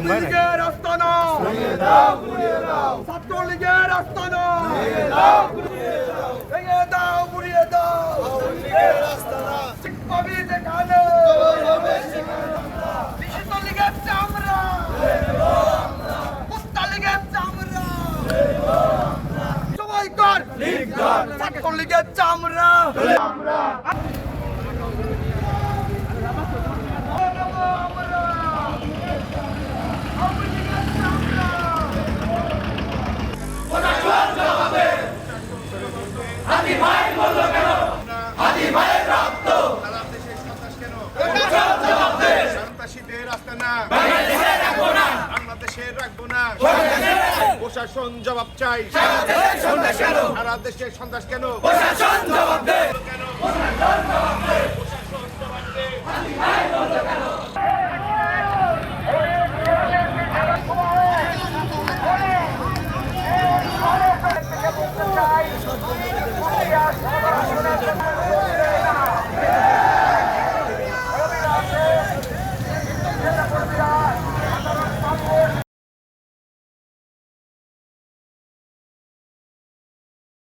লীগের আস্তানা ছাত্রলীগের আস্তানা ভেঙে দাও গুড়িয়ে দাও পাবি দেখানো নিষিদ্ধ লীগের চামড়া কুত্তা লীগের চামড়া সবাই কর ছাত্রলীগের চামড়া প্রশাসন জবাব চাই, সারা দেশের সন্ত্রাস কেন?